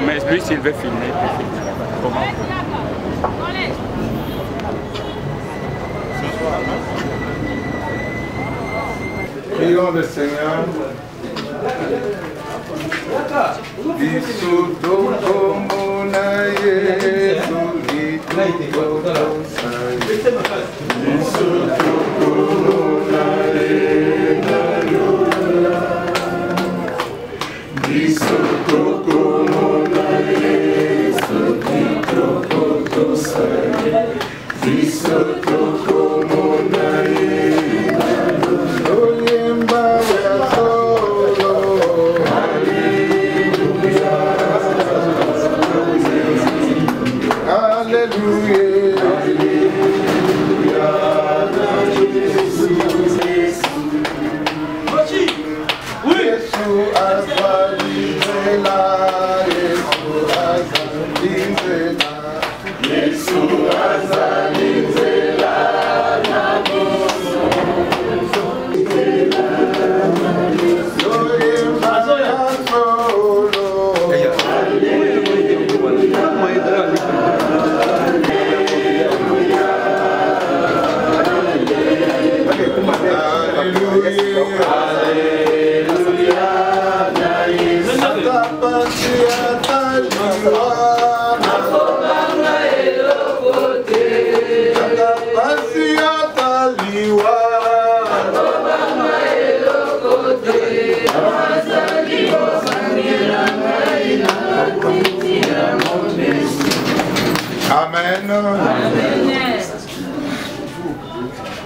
Mais lui, s'il veut filmer, il peut filmer. Comment? Prions le Seigneur.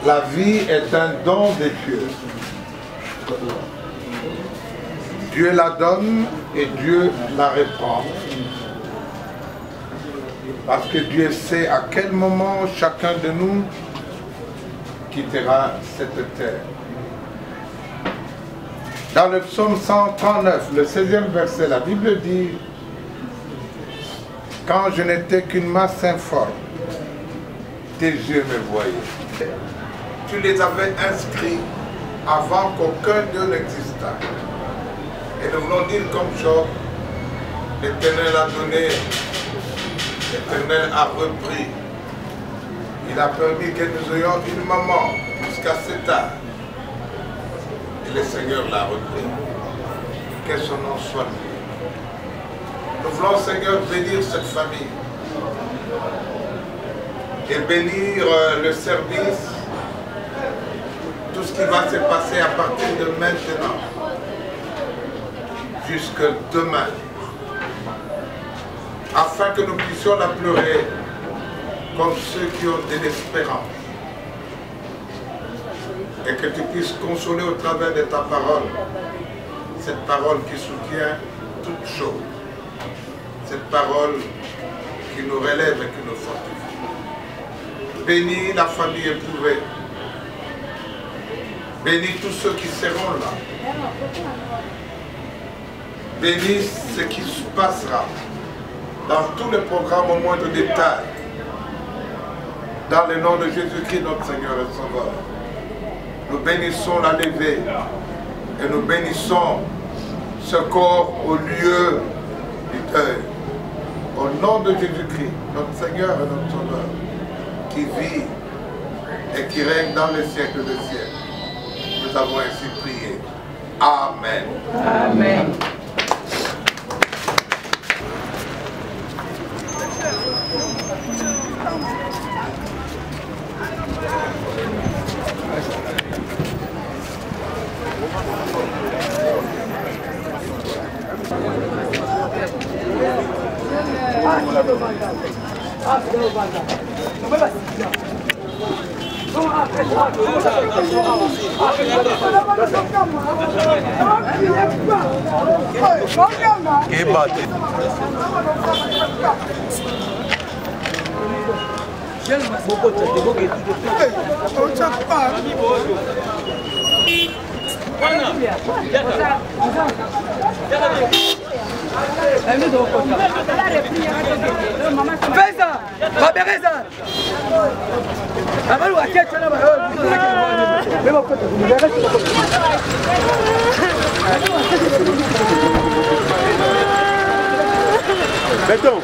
La vie est un don de Dieu. Dieu la donne et Dieu la reprend. Parce que Dieu sait à quel moment chacun de nous quittera cette terre. Dans le psaume 139, le 16e verset, la Bible dit: quand je n'étais qu'une masse informe, tes yeux me voyaient. Tu les avais inscrits avant qu'aucun d'eux n'existât. Et nous voulons dire comme Job, l'Éternel a donné, l'Éternel a repris. Il a permis que nous ayons une maman jusqu'à cet âge. Et le Seigneur l'a repris. Que son nom soit loué. Nous voulons, Seigneur, bénir cette famille. Et bénir le service, tout ce qui va se passer à partir de maintenant, jusque demain, afin que nous puissions la pleurer comme ceux qui ont de l'espérance. Et que tu puisses consoler au travers de ta parole, cette parole qui soutient toutes choses, cette parole qui nous relève et qui nous fortifie. Bénis la famille éprouvée. Bénis tous ceux qui seront là. Bénis ce qui se passera dans tous les programmes au moindre détail. Dans le nom de Jésus-Christ, notre Seigneur et Sauveur. Nous bénissons la levée et nous bénissons ce corps au lieu du deuil. Au nom de Jésus-Christ, notre Seigneur et notre Sauveur, qui vit et qui règne dans les siècles des siècles. Nous avons ainsi prié. Amen. Amen. Béton.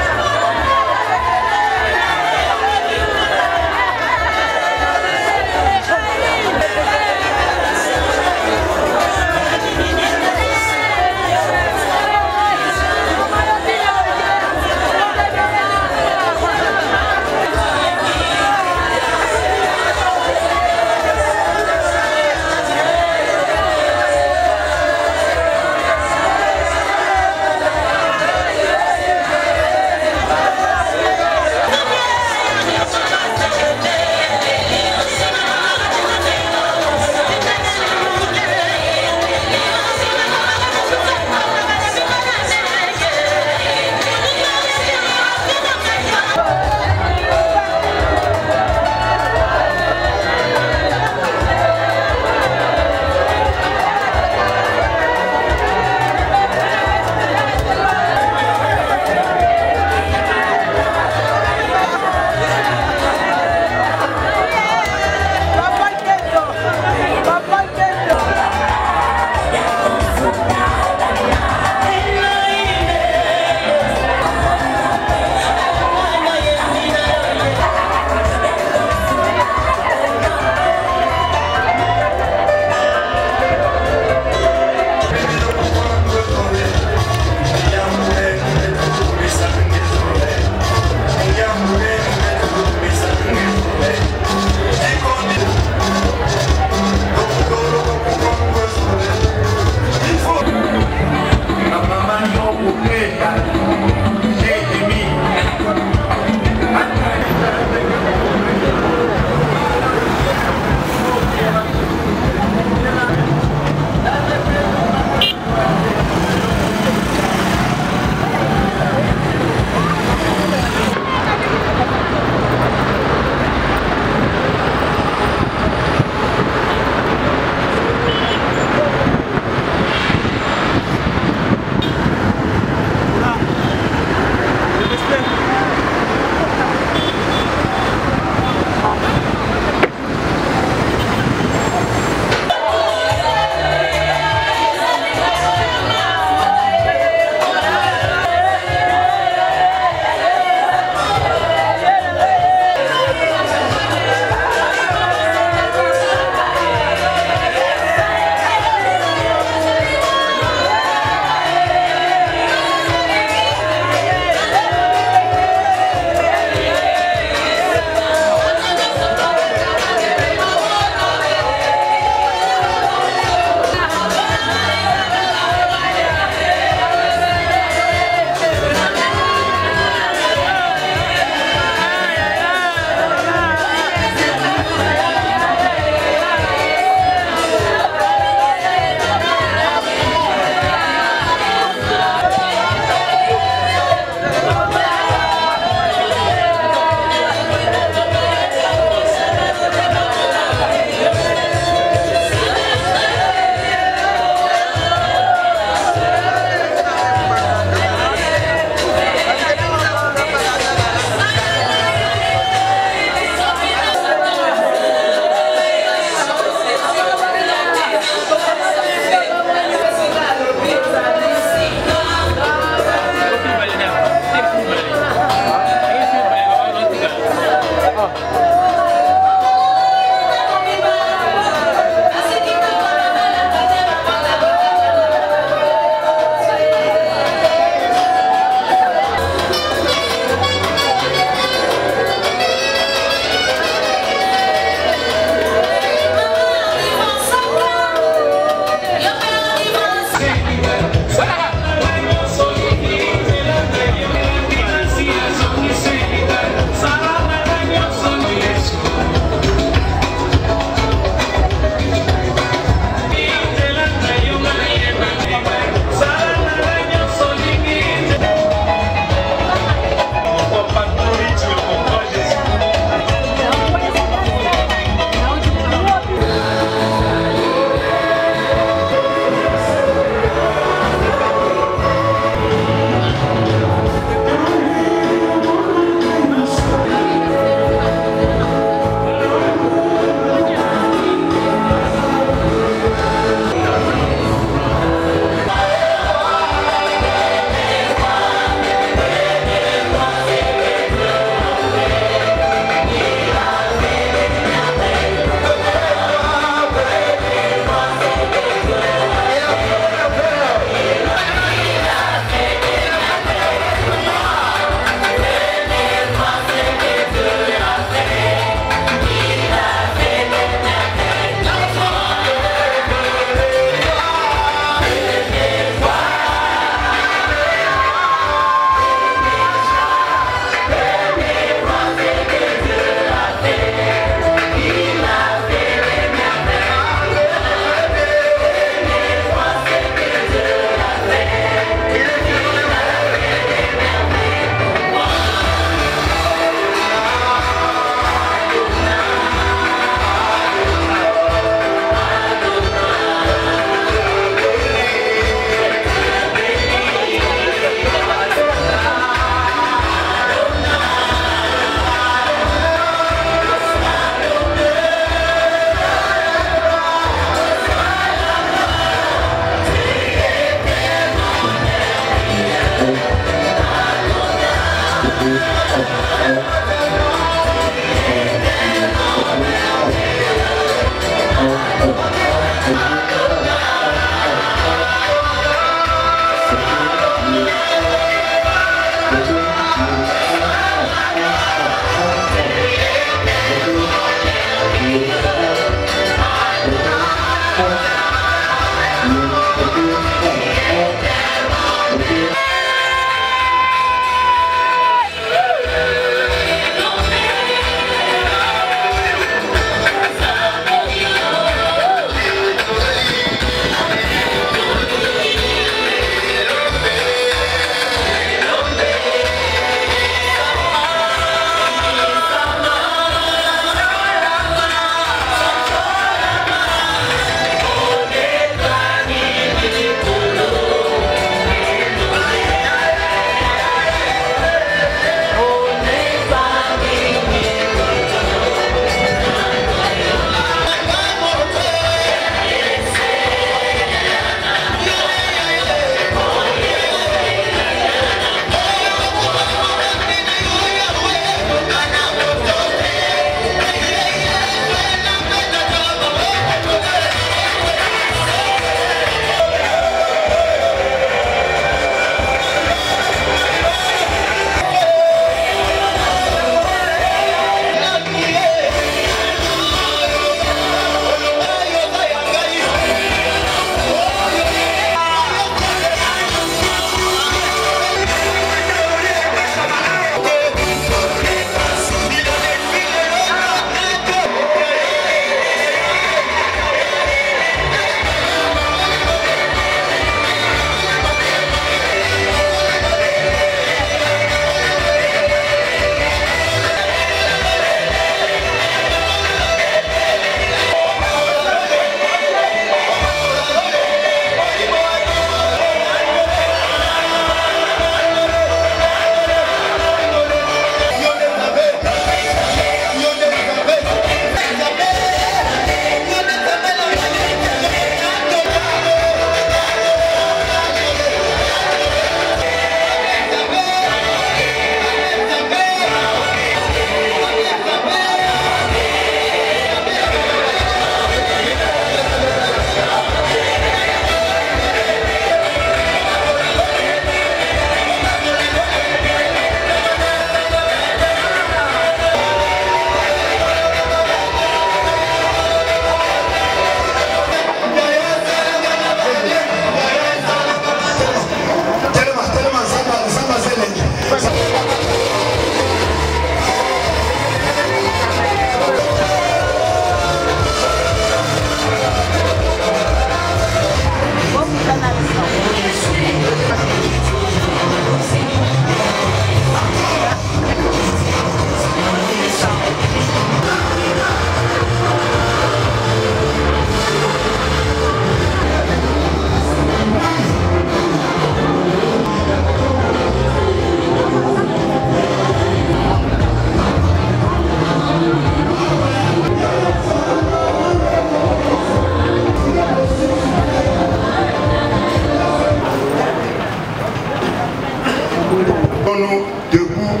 Nous debout,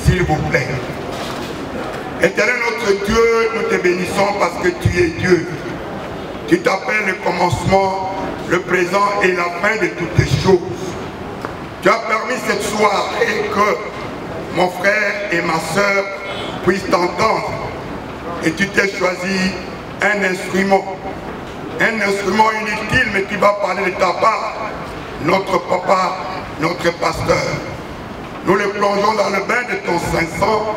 s'il vous plaît. Éternel notre Dieu, nous te bénissons parce que tu es Dieu. Tu t'appelles le commencement, le présent et la fin de toutes les choses. Tu as permis cette soirée que mon frère et ma soeur puissent t'entendre. Et tu t'es choisi un instrument inutile mais qui va parler de ta part, notre papa, notre pasteur. Nous le plongeons dans le bain de ton Saint-Sang.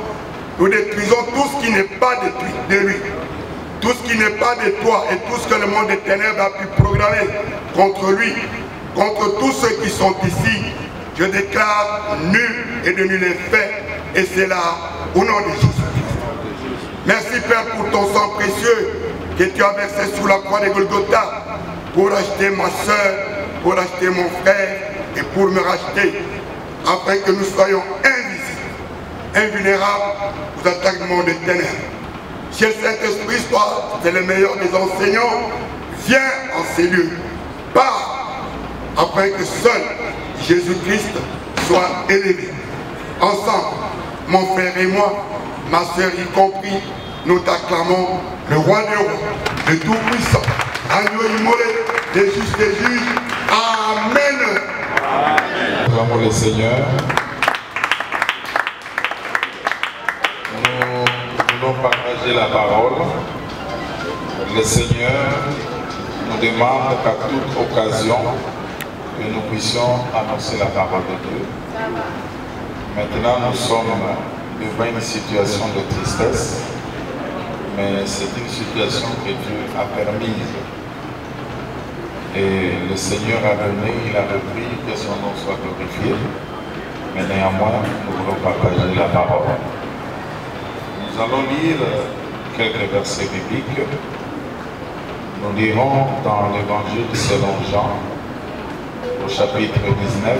Nous détruisons tout ce qui n'est pas de lui. Tout ce qui n'est pas de toi et tout ce que le monde des ténèbres a pu programmer contre lui, contre tous ceux qui sont ici. Je déclare nul et de nul effet. Et c'est là au nom de Jésus-Christ. Merci Père pour ton sang précieux que tu as versé sous la croix de Golgotha pour acheter ma soeur, pour acheter mon frère et pour me racheter, afin que nous soyons invisibles, invulnérables aux attaques du monde des ténèbres. Cher Saint-Esprit, toi, c'est le meilleur des enseignants, viens en ces lieux, pars, afin que seul Jésus-Christ soit élevé, ensemble, mon frère et moi, ma soeur y compris, nous t'acclamons le roi des rois, le tout-puissant, agneau immolé, des justes des juges. Amen. Acclamons le Seigneur. Nous voulons partager la parole. Le Seigneur nous demande qu'à toute occasion, que nous puissions annoncer la parole de Dieu. Maintenant, nous sommes devant une situation de tristesse, mais c'est une situation que Dieu a permise. Et le Seigneur a donné, il a repris, que son nom soit glorifié. Mais néanmoins, nous voulons partager la parole. Nous allons lire quelques versets bibliques. Nous lirons dans l'Évangile selon Jean, au chapitre 19,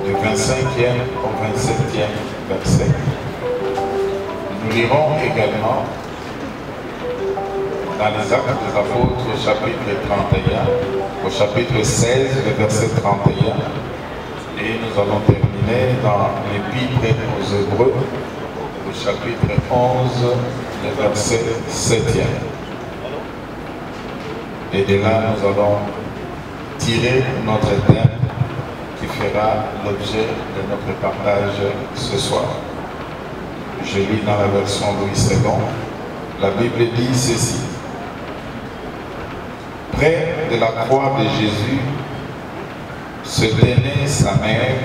du 25e au 27e verset. Nous lirons également dans les Actes des Apôtres au chapitre 31, au chapitre 16, le verset 31, et nous allons terminer dans l'Épître aux Hébreux, au chapitre 11, le verset 7e. Et de là, nous allons tirer notre thème qui fera l'objet de notre partage ce soir. Je lis dans la version Louis II. La Bible dit ceci. Près de la croix de Jésus se tenaient sa mère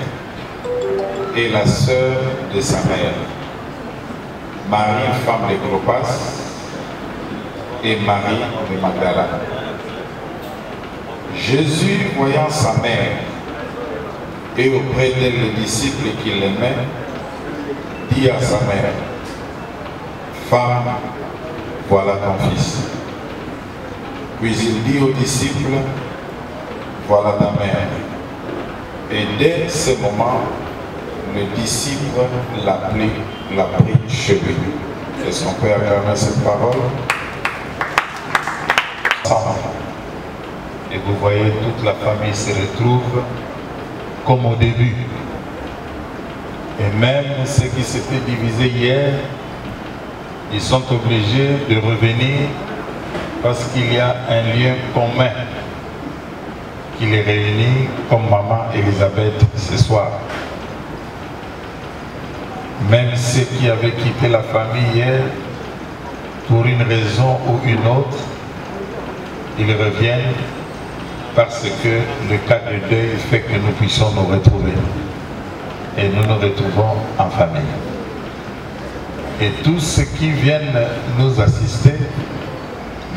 et la sœur de sa mère, Marie, femme de Clopas, et Marie de Magdala. Jésus, voyant sa mère et auprès d'elle les disciples qui l'aimaient, dit à sa mère, « Femme, voilà ton fils. » Puis il dit aux disciples, « Voilà ta mère. » Et dès ce moment, le disciple l'a pris chez lui. Est-ce qu'on peut acclamer cette parole? Et vous voyez, toute la famille se retrouve comme au début. Et même ceux qui s'étaient divisés hier, ils sont obligés de revenir parce qu'il y a un lien commun qui les réunit, comme maman Elisabeth ce soir. Même ceux qui avaient quitté la famille hier, pour une raison ou une autre, ils reviennent parce que le cas de deuil fait que nous puissions nous retrouver. Et nous nous retrouvons en famille. Et tous ceux qui viennent nous assister,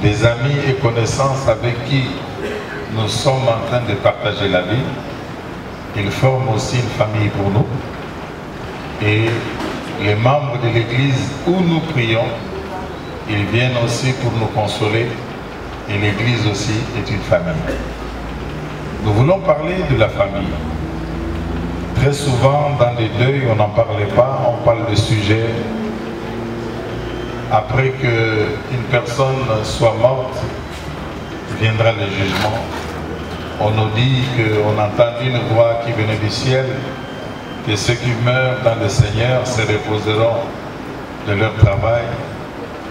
des amis et connaissances avec qui nous sommes en train de partager la vie, ils forment aussi une famille pour nous. Et les membres de l'église où nous prions, ils viennent aussi pour nous consoler. Et l'église aussi est une famille. Nous voulons parler de la famille. Très souvent, dans les deuils, on n'en parlait pas, on parle de sujets. Après qu'une personne soit morte, viendra le jugement. On nous dit qu'on entend une voix qui venait du ciel, que ceux qui meurent dans le Seigneur se reposeront de leur travail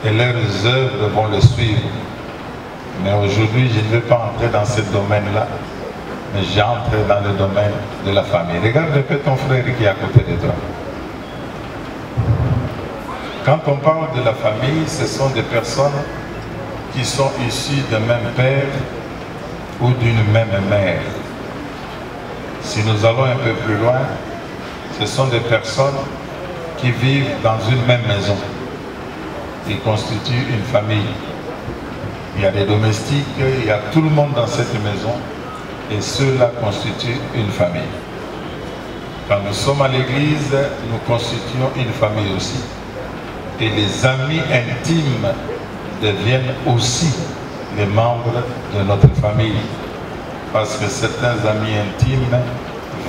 et leurs œuvres vont le suivre. Mais aujourd'hui, je ne vais pas entrer dans ce domaine-là, mais j'entre dans le domaine de la famille. Regarde un peu ton frère qui est à côté de toi. Quand on parle de la famille, ce sont des personnes qui sont issues d'un même père ou d'une même mère. Si nous allons un peu plus loin, ce sont des personnes qui vivent dans une même maison. Ils constituent une famille. Il y a des domestiques, il y a tout le monde dans cette maison et ceux-là constituent une famille. Quand nous sommes à l'église, nous constituons une famille aussi. Et les amis intimes deviennent aussi les membres de notre famille. Parce que certains amis intimes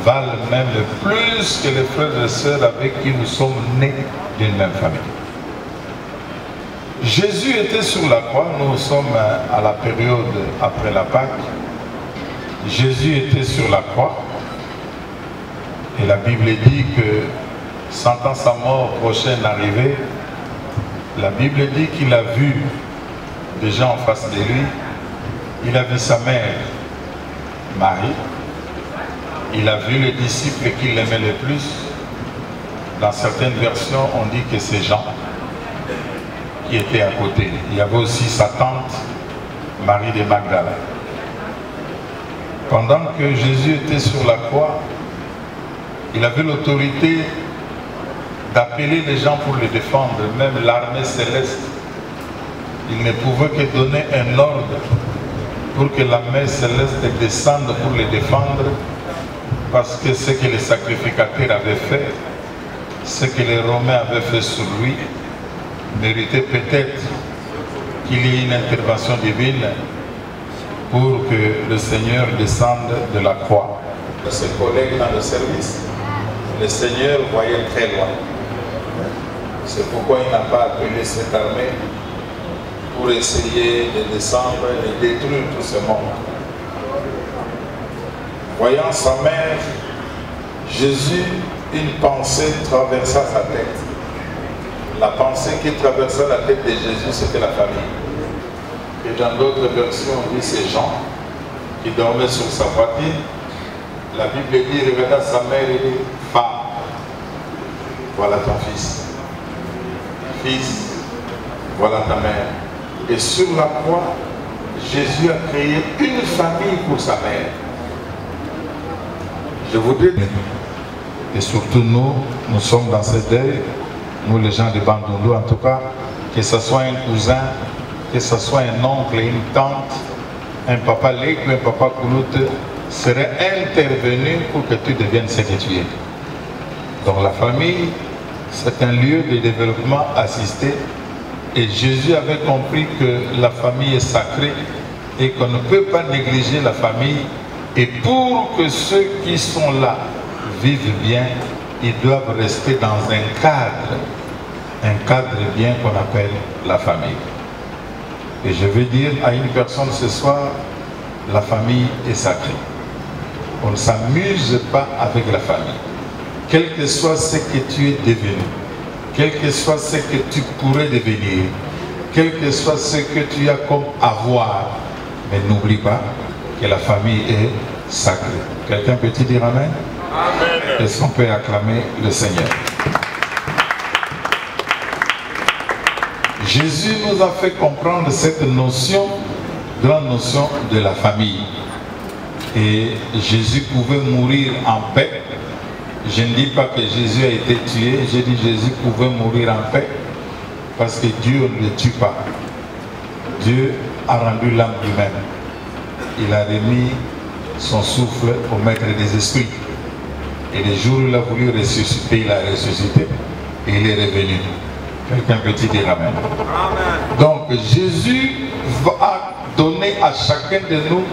valent même plus que les frères et sœurs avec qui nous sommes nés d'une même famille. Jésus était sur la croix, nous sommes à la période après la Pâque. Jésus était sur la croix Et la Bible dit que, sentant sa mort prochaine arriver, la Bible dit qu'il a vu des gens en face de lui. Il a vu sa mère, Marie. Il a vu les disciples qu'il aimait le plus. Dans certaines versions, on dit que c'est Jean qui était à côté. Il y avait aussi sa tante, Marie de Magdala. Pendant que Jésus était sur la croix, il avait l'autorité d'appeler les gens pour le défendre, même l'armée céleste. Il ne pouvait que donner un ordre pour que l'armée céleste descende pour les défendre, parce que ce que les sacrificateurs avaient fait, ce que les Romains avaient fait sur lui, méritait peut-être qu'il y ait une intervention divine pour que le Seigneur descende de la croix. Ses collègues dans le service, le Seigneur voyait très loin. C'est pourquoi il n'a pas appelé cette armée pour essayer de descendre et de détruire tout ce monde. Voyant sa mère, Jésus, une pensée traversa sa tête. La pensée qui traversa la tête de Jésus, c'était la famille. Et dans d'autres versions, on dit c'est Jean qui dormait sur sa poitrine. La Bible dit, il regarda sa mère et dit, femme, voilà ton fils. Fils, voilà ta mère. Et sur la croix, Jésus a créé une famille pour sa mère. Je voudrais dire, et surtout nous sommes dans ce deuil, nous les gens de Bandundu en tout cas, que ce soit un cousin, que ce soit un oncle, une tante, un papa Lek ou un papa Kouloute, serait intervenu pour que tu deviennes ce que tu es. Donc la famille, c'est un lieu de développement assisté. Et Jésus avait compris que la famille est sacrée et qu'on ne peut pas négliger la famille. Et pour que ceux qui sont là vivent bien, ils doivent rester dans un cadre bien qu'on appelle la famille. Et je veux dire à une personne ce soir, la famille est sacrée. On ne s'amuse pas avec la famille. Quel que soit ce que tu es devenu, quel que soit ce que tu pourrais devenir, quel que soit ce que tu as comme avoir, mais n'oublie pas que la famille est sacrée. Quelqu'un peut-il dire Amen? Amen. Est-ce qu'on peut acclamer le Seigneur? Jésus nous a fait comprendre cette notion, grande notion de la famille. Et Jésus pouvait mourir en paix. Je ne dis pas que Jésus a été tué, je dis Jésus pouvait mourir en paix parce que Dieu ne le tue pas. Dieu a rendu l'âme lui-même. Il a remis son souffle au maître des esprits. Et le jour où il a voulu ressusciter, il a ressuscité. Et il est revenu. Quelqu'un peut-il dire Amen? Amen. Donc Jésus va donner à chacun de nous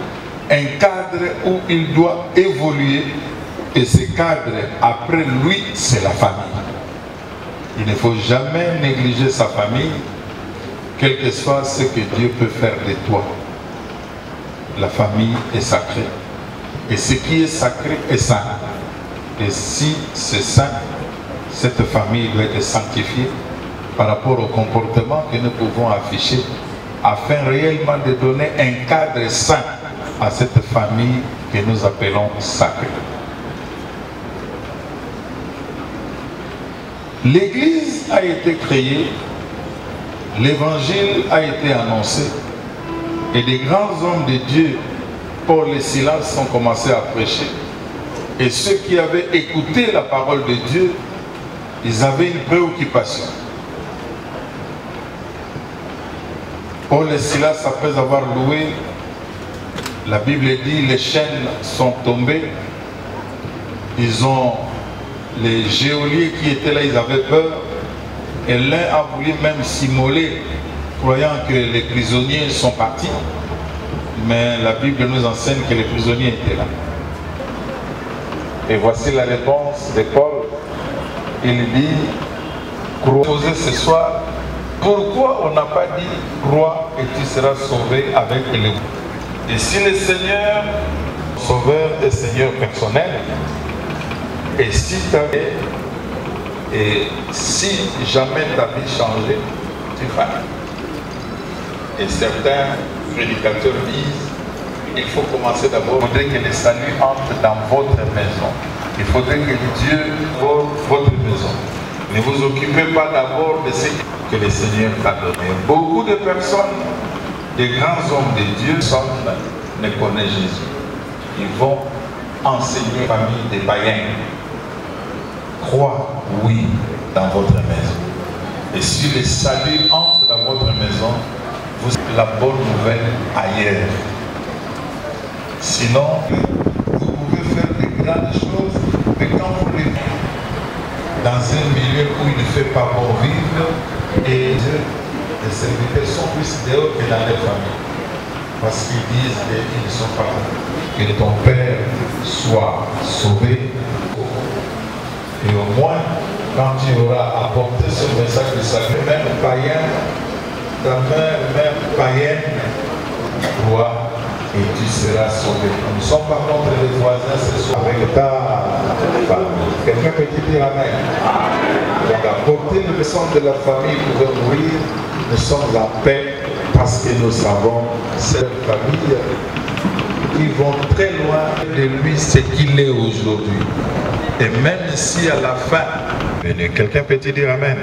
un cadre où il doit évoluer. Et ce cadre, après lui, c'est la famille. Il ne faut jamais négliger sa famille, quel que soit ce que Dieu peut faire de toi. La famille est sacrée. Et ce qui est sacré est saint. Et si c'est saint, cette famille doit être sanctifiée par rapport au comportement que nous pouvons afficher, afin réellement de donner un cadre saint à cette famille que nous appelons sacrée. L'Église a été créée, l'Évangile a été annoncé, et des grands hommes de Dieu, Paul et Silas, ont commencé à prêcher. Et ceux qui avaient écouté la parole de Dieu, ils avaient une préoccupation. Paul et Silas, après avoir loué, la Bible dit, les chaînes sont tombées, les geôliers qui étaient là, ils avaient peur, et l'un a voulu même s'immoler, croyant que les prisonniers sont partis, mais la Bible nous enseigne que les prisonniers étaient là. Et voici la réponse de Paul. Il dit, posez ce soir, pourquoi on n'a pas dit, crois et tu seras sauvé avec l'église? Et si le Seigneur, Sauveur et Seigneur personnel, Et si jamais ta vie changeait, tu vas. Et certains prédicateurs disent, il faut commencer d'abord, il faudrait que le salut entre dans votre maison. Il faudrait que Dieu ouvre votre maison. Ne vous occupez pas d'abord de ce que le Seigneur t'a donné. Beaucoup de personnes, des grands hommes de Dieu, ne connaissent Jésus. Ils vont enseigner la famille des païens. Crois, oui, dans votre maison. Et si le salut entre dans votre maison, vous avez la bonne nouvelle ailleurs. Sinon, vous pouvez faire de grandes choses, mais quand vous vivez dans un milieu où il ne fait pas bon vivre, et les serviteurs sont plus dehors que dans les familles. Parce qu'ils disent qu'ils ne sont pas là. Que ton père soit sauvé. Et au moins, quand tu auras apporté ce message de salut, même païen, ta mère, même païenne, toi, et tu seras sauvé. Nous ne sommes pas contre les voisins, c'est avec ta famille. Quelqu'un peut dire Amen. Donc, apporter le message de la famille pour mourir, nous sommes en paix parce que nous savons cette famille qui vont très loin de lui ce qu'il est aujourd'hui. Et même si à la fin, quelqu'un peut dire Amen.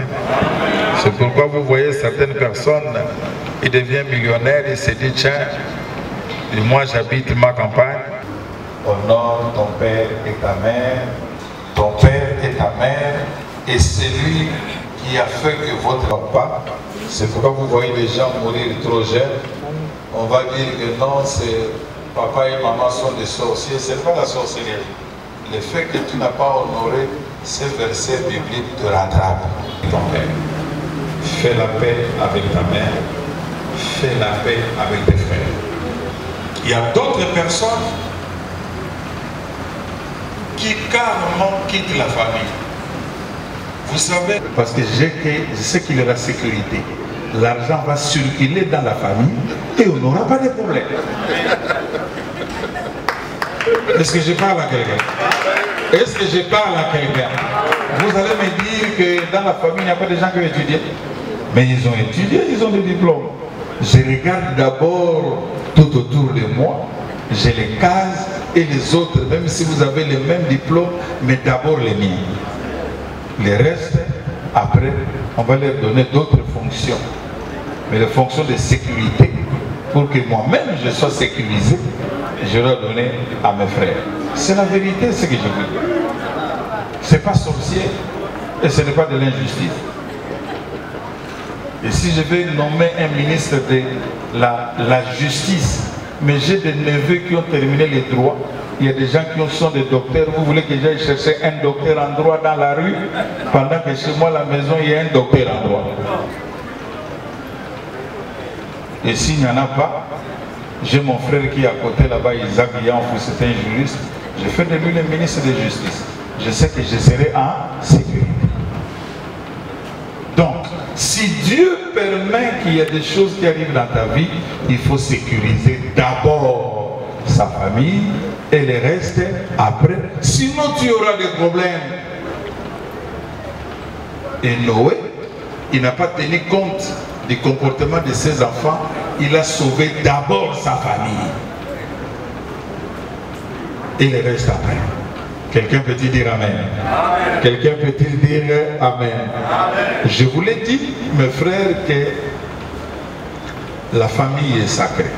C'est pourquoi vous voyez certaines personnes, ils deviennent millionnaires, ils se disent tiens, et moi j'habite ma campagne. Honore ton père et ta mère, ton père et ta mère, et celui qui a fait que votre papa. C'est pourquoi vous voyez les gens mourir trop jeunes. On va dire que non, c'est papa et maman sont des sorciers. Ce n'est pas la sorcellerie. Le fait que tu n'as pas honoré ces versets bibliques te rattrape. Ton père. Fais la paix avec ta mère. Fais la paix avec tes frères. Il y a d'autres personnes qui carrément quittent la famille. Vous savez, parce que je sais qu'il y a la sécurité. L'argent va circuler dans la famille et on n'aura pas de problème. Est-ce que je parle à quelqu'un? Est-ce que je parle à quelqu'un? Vous allez me dire que dans la famille, il n'y a pas de gens qui ont étudié. Mais ils ont étudié, ils ont des diplômes. Je regarde d'abord tout autour de moi, je les case et les autres, même si vous avez les mêmes diplômes, mais d'abord les miens. Les restes, après, on va leur donner d'autres fonctions. Mais les fonctions de sécurité, pour que moi-même je sois sécurisé, je leur donner à mes frères. C'est la vérité, ce que je vous dis. Ce n'est pas sorcier et ce n'est pas de l'injustice. Et si je vais nommer un ministre de la justice, mais j'ai des neveux qui ont terminé les droits, il y a des gens qui sont des docteurs, vous voulez que j'aille chercher un docteur en droit dans la rue, pendant que chez moi à la maison il y a un docteur en droit. Et s'il n'y en a pas, j'ai mon frère qui est à côté là-bas, Isaac Yanfou, c'est un juriste, je fais de lui le ministre de justice. Je sais que je serai en sécurité. Donc, si Dieu permet qu'il y ait des choses qui arrivent dans ta vie, il faut sécuriser d'abord sa famille et le reste après. Sinon, tu auras des problèmes. Et Noé, il n'a pas tenu compte du comportement de ses enfants. Il a sauvé d'abord sa famille. Et le reste après. Quelqu'un peut-il dire Amen? Quelqu'un peut-il dire Amen? Je vous l'ai dit, mes frères, que la famille est sacrée.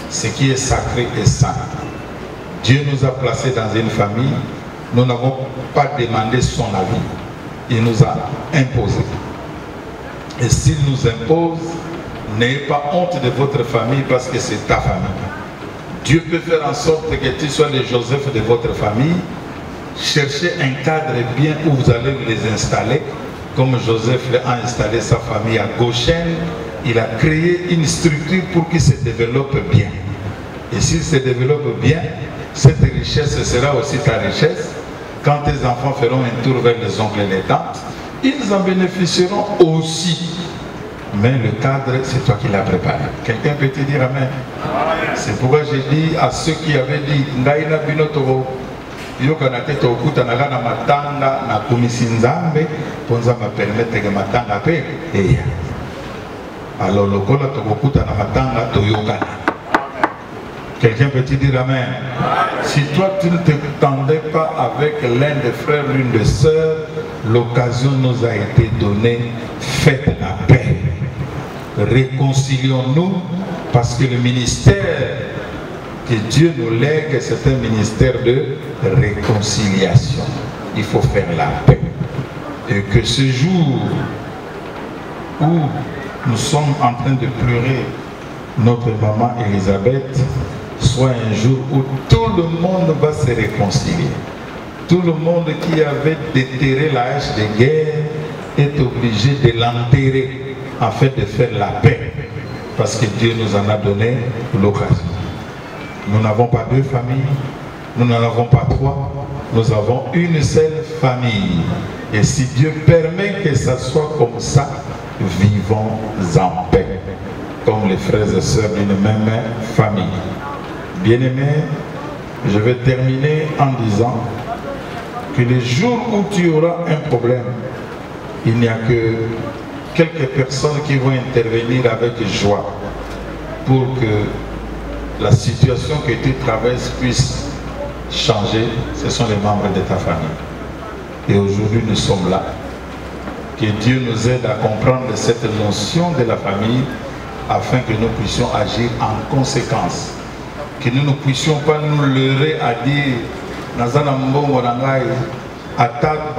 Ce qui est sacré est saint. Dieu nous a placés dans une famille. Nous n'avons pas demandé son avis. Il nous a imposé. Et s'il nous impose, n'ayez pas honte de votre famille parce que c'est ta famille. Dieu peut faire en sorte que tu sois le Joseph de votre famille. Cherchez un cadre bien où vous allez les installer. Comme Joseph a installé sa famille à Goshen, il a créé une structure pour qu'il se développe bien. Et s'il se développe bien, cette richesse sera aussi ta richesse. Quand tes enfants feront un tour vers les oncles et les tantes, ils en bénéficieront aussi. Mais le cadre, c'est toi qui l'as préparé. Quelqu'un peut te dire Amen? C'est pourquoi j'ai dit à ceux qui avaient dit Ngaïna Binotoro, yokana te tokutanaka na matanga na komisi nzambe mpo nzambe apermeteke matanga mpe eya. Alors lokola tokokuta na matanga toyokana. Quelqu'un peut-il dire amen? Si toi tu ne t'entendais pas avec l'un des frères, l'une des sœurs, l'occasion nous a été donnée, faites la paix. Réconcilions-nous parce que le ministère que Dieu nous lègue, c'est un ministère de réconciliation. Il faut faire la paix. Et que ce jour où nous sommes en train de pleurer notre maman Elisabeth soit un jour où tout le monde va se réconcilier. Tout le monde qui avait déterré la hache de guerre est obligé de l'enterrer afin de faire la paix. Parce que Dieu nous en a donné l'occasion. Nous n'avons pas deux familles, nous n'en avons pas trois, nous avons une seule famille. Et si Dieu permet que ça soit comme ça, vivons en paix, comme les frères et sœurs d'une même famille. Bien-aimés, je vais terminer en disant que les jours où tu auras un problème, il n'y a que quelques personnes qui vont intervenir avec joie pour que la situation que tu traverses puisse changer. Ce sont les membres de ta famille. Et aujourd'hui, nous sommes là. Que Dieu nous aide à comprendre cette notion de la famille afin que nous puissions agir en conséquence. Que nous ne puissions pas nous leurrer à dire Nazana mbongo nangai attaque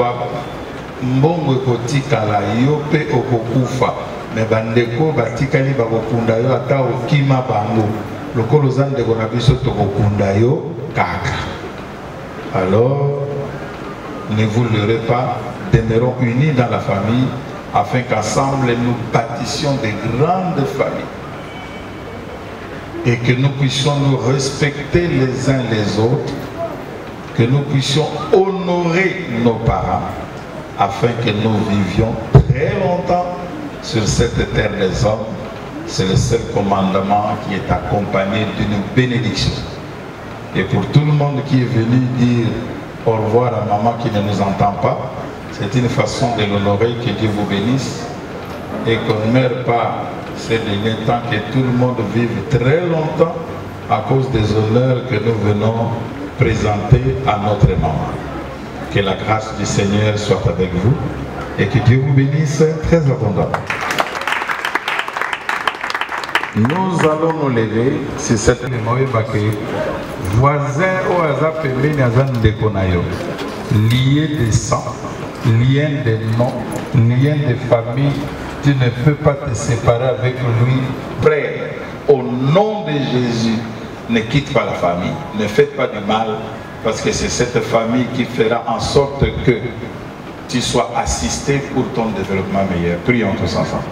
mbongo ekotikala yo pe okokufa me bandeko batikali bakokunda yo ata okima bango lokolo zandeko na biso tokokunda yo kaka. Alors ne vous leurrez pas, demeurons unis dans la famille afin qu'ensemble nous bâtissions des grandes familles et que nous puissions nous respecter les uns les autres, que nous puissions honorer nos parents afin que nous vivions très longtemps sur cette terre des hommes. C'est le seul commandement qui est accompagné d'une bénédiction. Et pour tout le monde qui est venu dire au revoir à maman qui ne nous entend pas, c'est une façon de l'honorer. Que Dieu vous bénisse et qu'on ne meure pas ces derniers temps, que tout le monde vive très longtemps à cause des honneurs que nous venons présenter à notre maman. Que la grâce du Seigneur soit avec vous et que Dieu vous bénisse très abondamment. Nous allons nous lever sur cette voisin au hasard lié de sang, lien de nom, lien de famille. Tu ne peux pas te séparer avec lui. Frère, au nom de Jésus, ne quitte pas la famille, ne faites pas du mal, parce que c'est cette famille qui fera en sorte que tu sois assisté pour ton développement meilleur. Prions tous ensemble.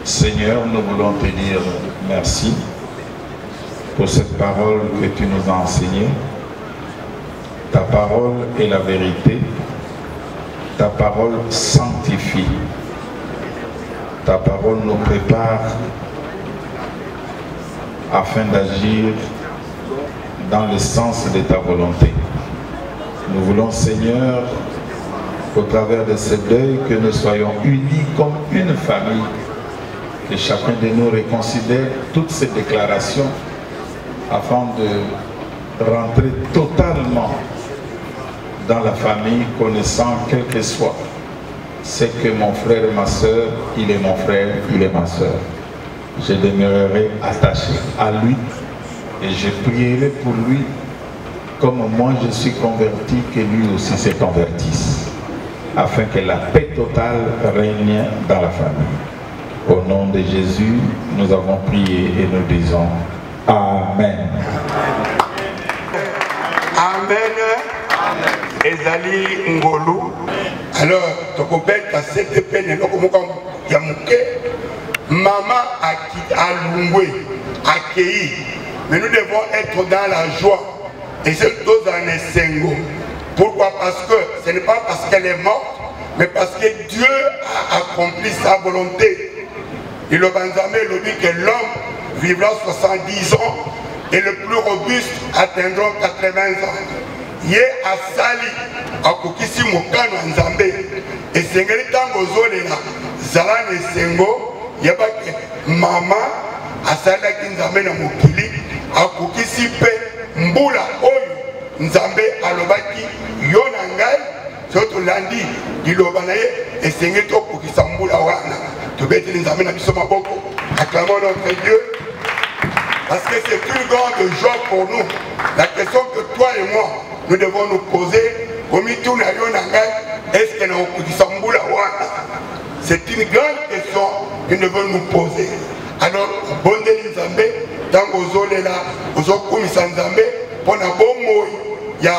Seigneur, nous voulons te dire merci pour cette parole que tu nous as enseignée. Ta parole est la vérité. Ta parole sanctifie. Ta parole nous prépare afin d'agir dans le sens de ta volonté. Nous voulons, Seigneur, au travers de ce deuil, que nous soyons unis comme une famille, que chacun de nous reconsidère toutes ces déclarations afin de rentrer totalement dans la famille, connaissant quel que soit. C'est que mon frère et ma soeur, il est mon frère, il est ma soeur. Je demeurerai attaché à lui et je prierai pour lui comme moi je suis converti, que lui aussi se convertisse, afin que la paix totale règne dans la famille. Au nom de Jésus, nous avons prié et nous disons Amen. Amen. ezali ngolu. Alors tokobeta CTP neloko moko ya muke. Maman a loué, accueilli. Mais nous devons être dans la joie. Et cette dose en est singo. Pourquoi? Parce que ce n'est pas parce qu'elle est morte, mais parce que Dieu a accompli sa volonté. Et le Banzamé le dit que l'homme vivra 70 ans et le plus robuste atteindront 80 ans. Yé asali akokisi mokano nzambe. Et sengeli tango zolela zalane sengo. Yabake mama asalaki nzambe na mokili akokisi pe mbula oyo nzambe alobaki yo na ngai soto landi liloba na ye esenge tokokisa mbula wana tobeteli nzambe na biso maboko. Acclamons notre Dieu parce que c'est une grande joie pour nous. La question que toi et moi nous devons nous poser komitu na yo na ngai est-ce que na okokisa mbula wana? C'est une grande question que nous devons nous poser. Alors, bondeli nzambe, tango zolela, ozokumisa nzambe, pona bomo ya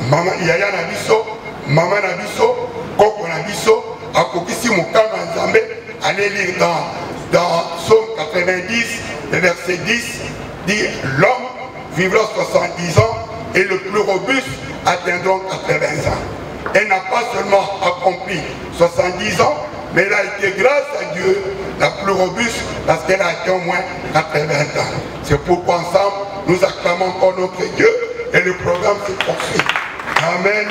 mama yaya na biso, mama na biso, koko na biso, akokisi mokano nzambe. Allez lire dans Psaume 90, le verset 10, dit l'homme vivra 70 ans et le plus robuste atteindront 80 ans. Elle n'a pas seulement accompli 70 ans, mais elle a été, grâce à Dieu, la plus robuste parce qu'elle a été au moins 80 ans. C'est pourquoi ensemble, nous acclamons encore notre Dieu et le programme se poursuit. Amen.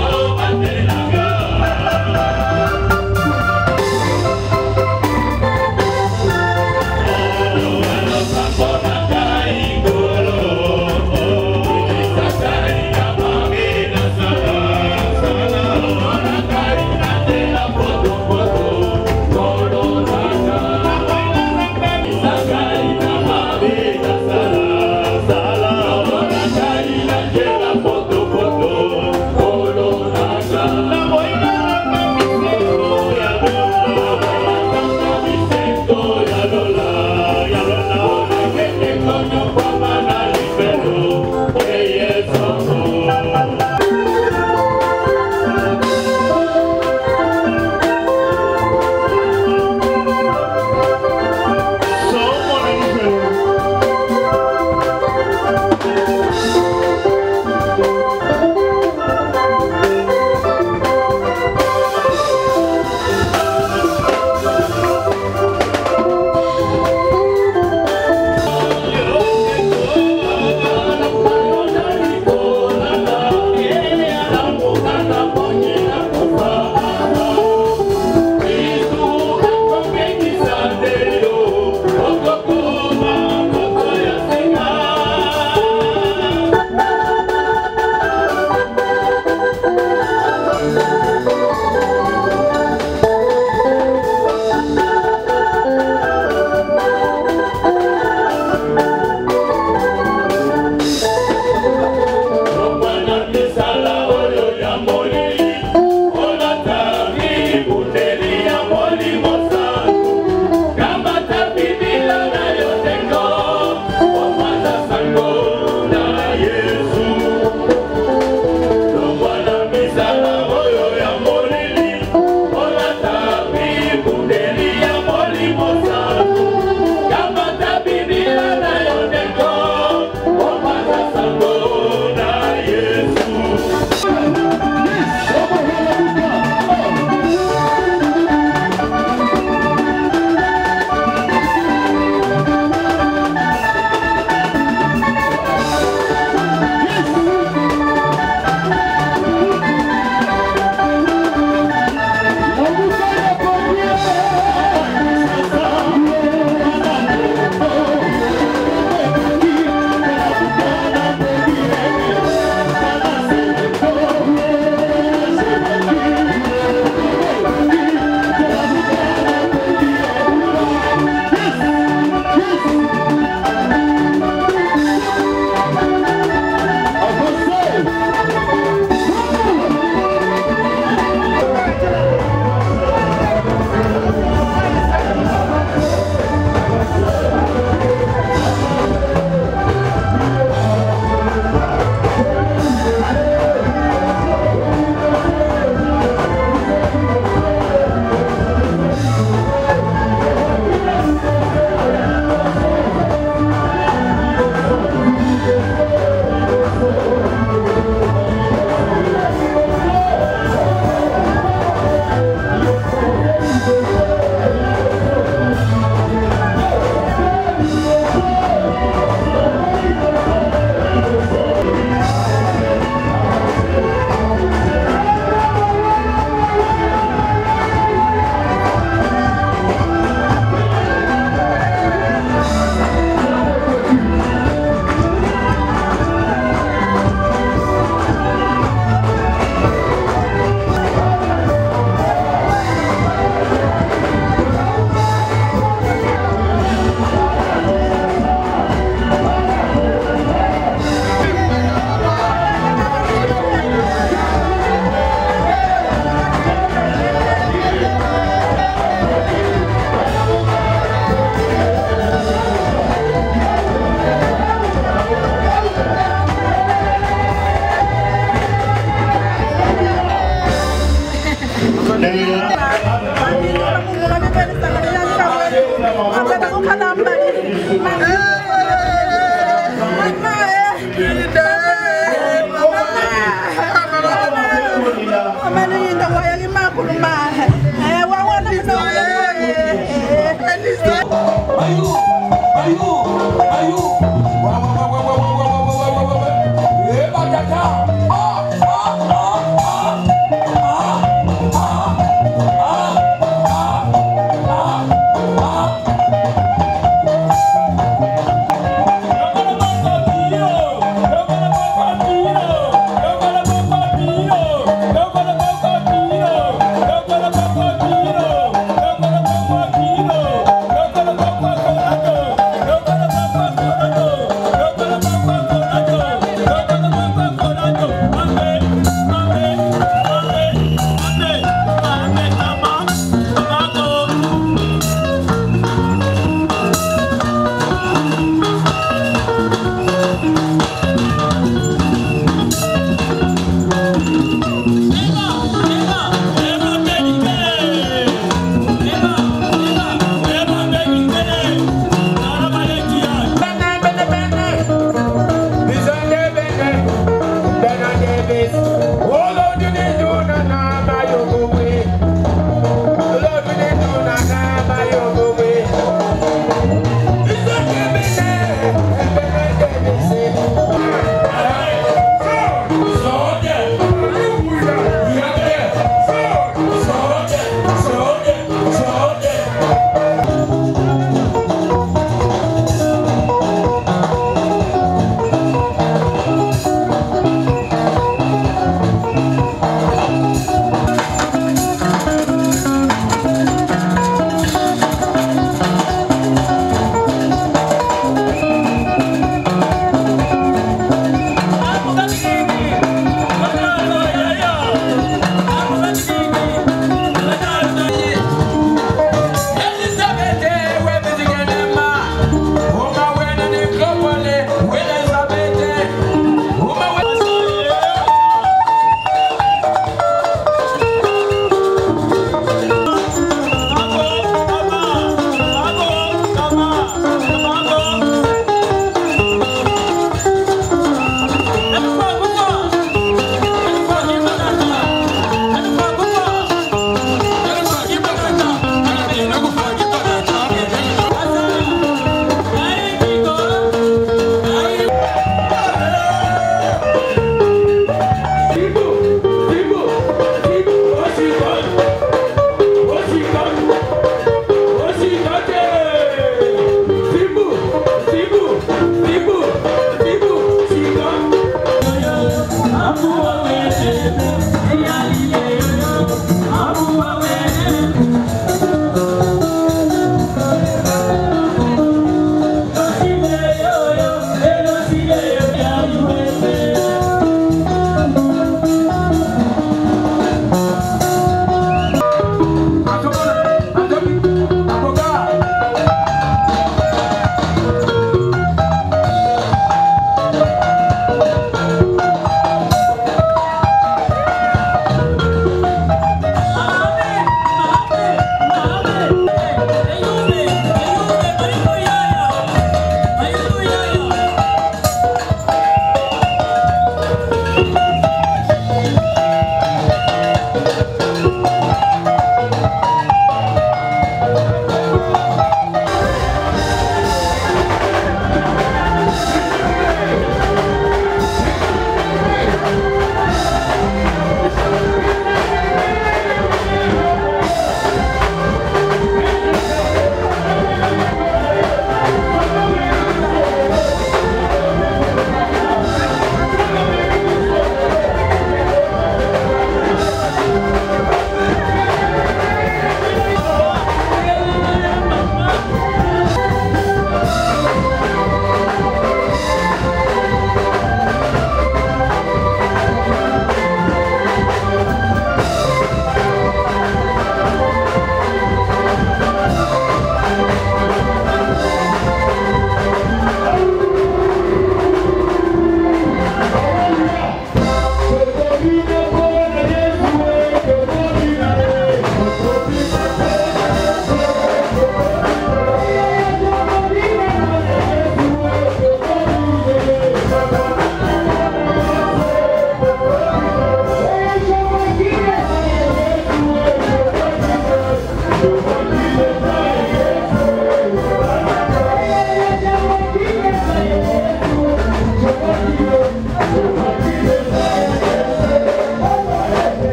Oh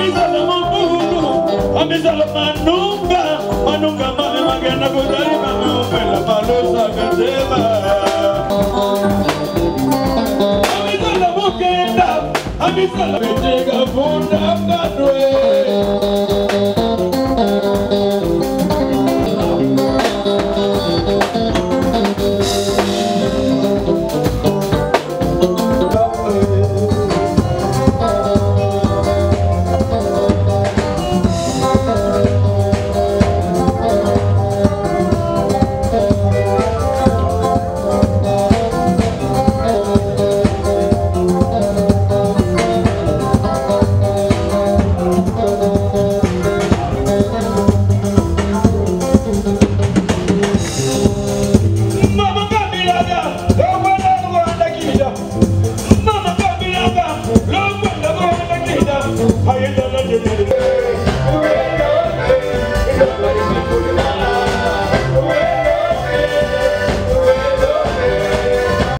Amizala mabudu, amizala manunga, manunga mame magena kudari mame upela malosa katema. Amizala mukenda, amizala betega funda kadwe. How you doing?